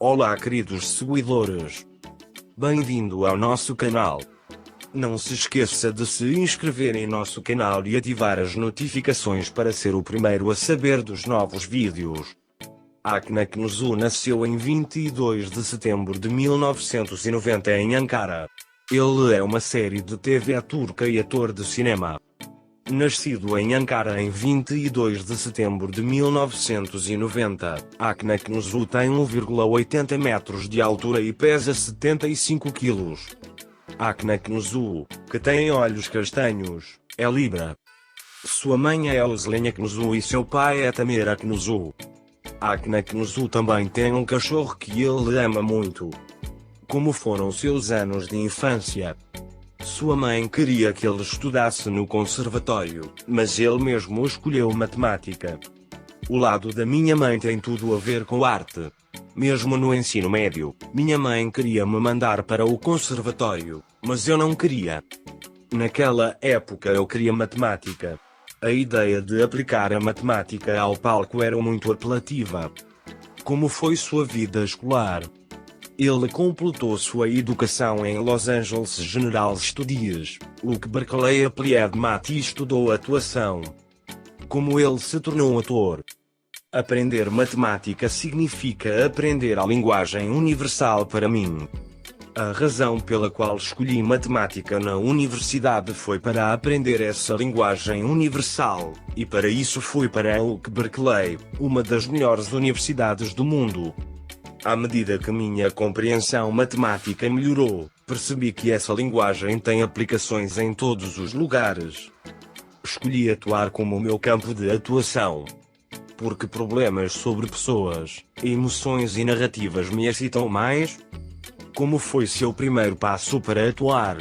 Olá queridos seguidores. Bem-vindo ao nosso canal. Não se esqueça de se inscrever em nosso canal e ativar as notificações para ser o primeiro a saber dos novos vídeos. Aknaknuzu nasceu em 22 de setembro de 1990 em Ankara. Ele é uma série de TV turca e ator de cinema. Nascido em Ankara em 22 de setembro de 1990, Aknaknuzu tem 1,80 metros de altura e pesa 75 quilos. Aknaknuzu, que tem olhos castanhos, é Libra. Sua mãe é Özlem Aknuzu e seu pai é Tamer Aknuzu. Aknaknuzu também tem um cachorro que ele ama muito. Como foram seus anos de infância? Sua mãe queria que ele estudasse no conservatório, mas ele mesmo escolheu matemática. O lado da minha mãe tem tudo a ver com arte. Mesmo no ensino médio, minha mãe queria me mandar para o conservatório, mas eu não queria. Naquela época eu queria matemática. A ideia de aplicar a matemática ao palco era muito apelativa. Como foi sua vida escolar? Ele completou sua educação em Los Angeles General Studies, Luke Berkeley Applied Math e estudou atuação. Como ele se tornou ator? Aprender matemática significa aprender a linguagem universal para mim. A razão pela qual escolhi matemática na universidade foi para aprender essa linguagem universal, e para isso fui para a Luke Berkeley, uma das melhores universidades do mundo. À medida que minha compreensão matemática melhorou, percebi que essa linguagem tem aplicações em todos os lugares. Escolhi atuar como o meu campo de atuação, porque problemas sobre pessoas, emoções e narrativas me excitam mais. Como foi seu primeiro passo para atuar?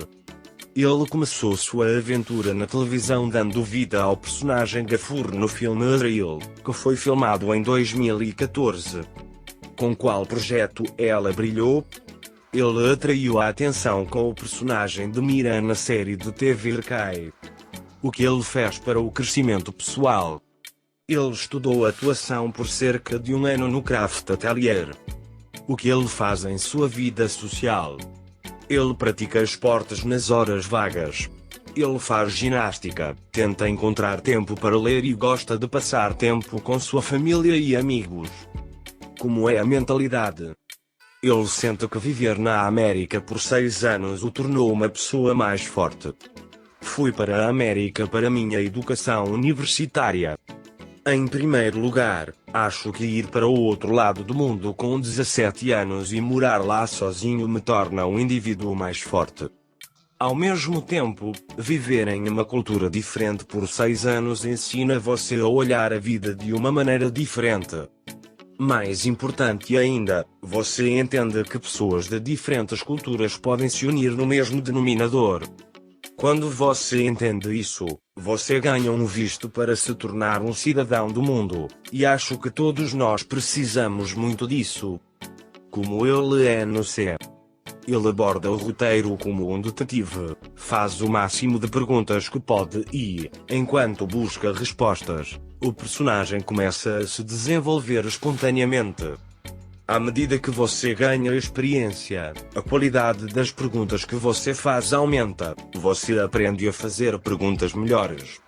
Ele começou sua aventura na televisão dando vida ao personagem Gafur no filme Ariel, que foi filmado em 2014. Com qual projeto ela brilhou? Ele atraiu a atenção com o personagem de Miran na série de TV Erkai. O que ele fez para o crescimento pessoal? Ele estudou atuação por cerca de um ano no Craft Atelier. O que ele faz em sua vida social? Ele pratica esportes nas horas vagas. Ele faz ginástica, tenta encontrar tempo para ler e gosta de passar tempo com sua família e amigos. Como é a mentalidade? Ele sente que viver na América por 6 anos o tornou uma pessoa mais forte. Fui para a América para minha educação universitária. Em primeiro lugar, acho que ir para o outro lado do mundo com 17 anos e morar lá sozinho me torna um indivíduo mais forte. Ao mesmo tempo, viver em uma cultura diferente por 6 anos ensina você a olhar a vida de uma maneira diferente. Mais importante ainda, você entende que pessoas de diferentes culturas podem se unir no mesmo denominador. Quando você entende isso, você ganha um visto para se tornar um cidadão do mundo, e acho que todos nós precisamos muito disso. Como ele é no C. Ele aborda o roteiro como um detetive, faz o máximo de perguntas que pode e, enquanto busca respostas, o personagem começa a se desenvolver espontaneamente. À medida que você ganha experiência, a qualidade das perguntas que você faz aumenta, você aprende a fazer perguntas melhores.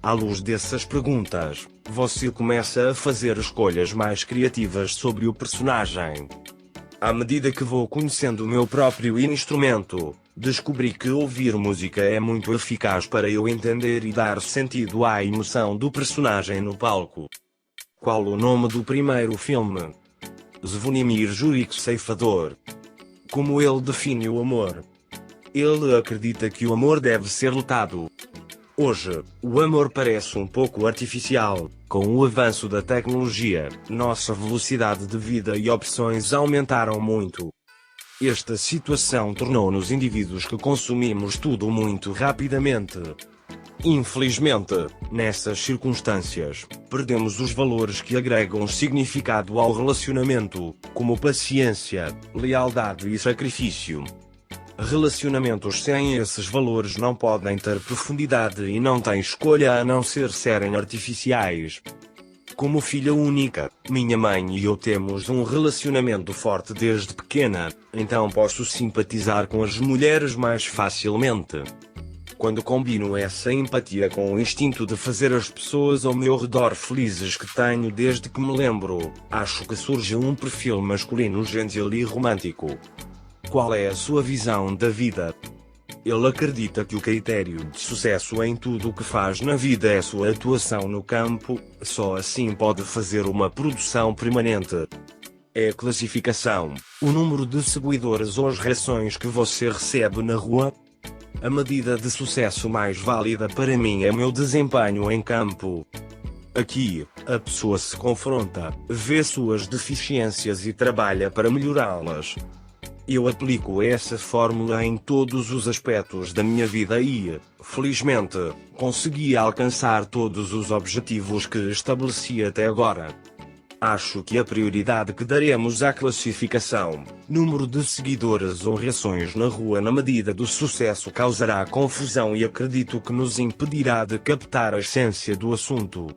À luz dessas perguntas, você começa a fazer escolhas mais criativas sobre o personagem. À medida que vou conhecendo o meu próprio instrumento, descobri que ouvir música é muito eficaz para eu entender e dar sentido à emoção do personagem no palco. Qual o nome do primeiro filme? Zvonimir Jurik Ceifador. Como ele define o amor? Ele acredita que o amor deve ser lutado. Hoje, o amor parece um pouco artificial. Com o avanço da tecnologia, nossa velocidade de vida e opções aumentaram muito. Esta situação tornou-nos indivíduos que consumimos tudo muito rapidamente. Infelizmente, nessas circunstâncias, perdemos os valores que agregam significado ao relacionamento, como paciência, lealdade e sacrifício. Relacionamentos sem esses valores não podem ter profundidade e não têm escolha a não ser serem artificiais. Como filha única, minha mãe e eu temos um relacionamento forte desde pequena, então posso simpatizar com as mulheres mais facilmente. Quando combino essa empatia com o instinto de fazer as pessoas ao meu redor felizes que tenho desde que me lembro, acho que surge um perfil masculino gentil e romântico. Qual é a sua visão da vida? Ele acredita que o critério de sucesso em tudo o que faz na vida é sua atuação no campo, só assim pode fazer uma produção permanente. É a classificação, o número de seguidores ou as reações que você recebe na rua? A medida de sucesso mais válida para mim é meu desempenho em campo. Aqui, a pessoa se confronta, vê suas deficiências e trabalha para melhorá-las. Eu aplico essa fórmula em todos os aspectos da minha vida e, felizmente, consegui alcançar todos os objetivos que estabeleci até agora. Acho que a prioridade que daremos à classificação, número de seguidores ou reações na rua na medida do sucesso causará confusão e acredito que nos impedirá de captar a essência do assunto.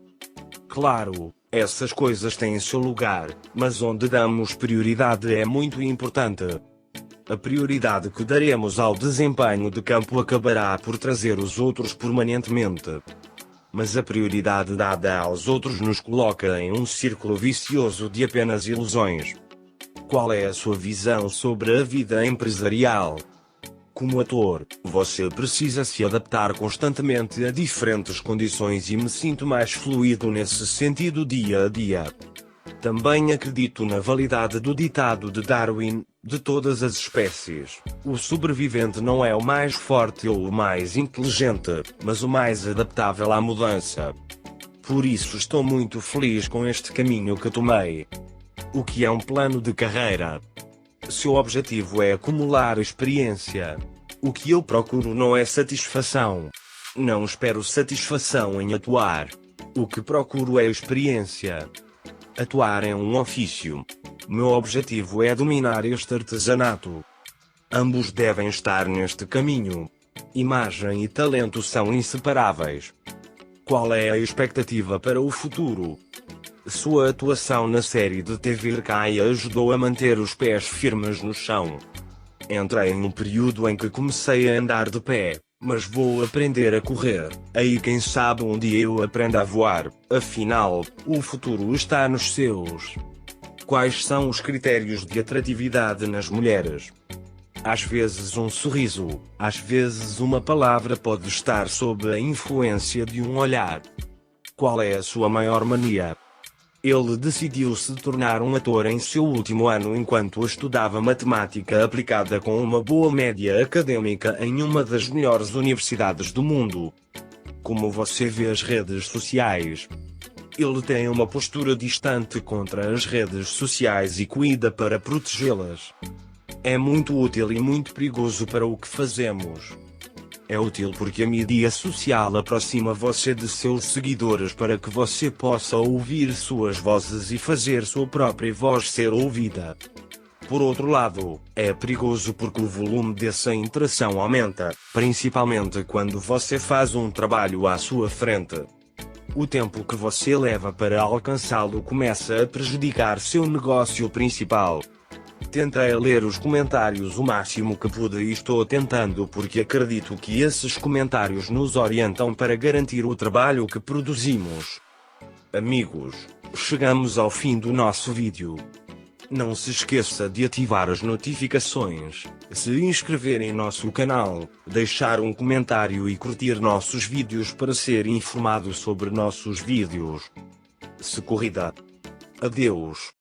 Claro, essas coisas têm seu lugar, mas onde damos prioridade é muito importante. A prioridade que daremos ao desempenho de campo acabará por trazer os outros permanentemente. Mas a prioridade dada aos outros nos coloca em um círculo vicioso de apenas ilusões. Qual é a sua visão sobre a vida empresarial? Como ator, você precisa se adaptar constantemente a diferentes condições e me sinto mais fluido nesse sentido dia a dia. Também acredito na validade do ditado de Darwin, de todas as espécies, o sobrevivente não é o mais forte ou o mais inteligente, mas o mais adaptável à mudança. Por isso estou muito feliz com este caminho que tomei. O que é um plano de carreira? Seu objetivo é acumular experiência. O que eu procuro não é satisfação. Não espero satisfação em atuar. O que procuro é experiência. Atuar é um ofício. Meu objetivo é dominar este artesanato. Ambos devem estar neste caminho. Imagem e talento são inseparáveis. Qual é a expectativa para o futuro? Sua atuação na série de TV Kai ajudou a manter os pés firmes no chão. Entrei em um período em que comecei a andar de pé, mas vou aprender a correr. Aí quem sabe um dia eu aprenda a voar. Afinal, o futuro está nos seus. Quais são os critérios de atratividade nas mulheres? Às vezes um sorriso, às vezes uma palavra pode estar sob a influência de um olhar. Qual é a sua maior mania? Ele decidiu se tornar um ator em seu último ano enquanto estudava matemática aplicada com uma boa média acadêmica em uma das melhores universidades do mundo. Como você vê as redes sociais? Ele tem uma postura distante contra as redes sociais e cuida para protegê-las. É muito útil e muito perigoso para o que fazemos. É útil porque a mídia social aproxima você de seus seguidores para que você possa ouvir suas vozes e fazer sua própria voz ser ouvida. Por outro lado, é perigoso porque o volume dessa interação aumenta, principalmente quando você faz um trabalho à sua frente. O tempo que você leva para alcançá-lo começa a prejudicar seu negócio principal. Tentei ler os comentários o máximo que pude e estou tentando porque acredito que esses comentários nos orientam para garantir o trabalho que produzimos. Amigos, chegamos ao fim do nosso vídeo. Não se esqueça de ativar as notificações, se inscrever em nosso canal, deixar um comentário e curtir nossos vídeos para ser informado sobre nossos vídeos. Se corrida. Adeus.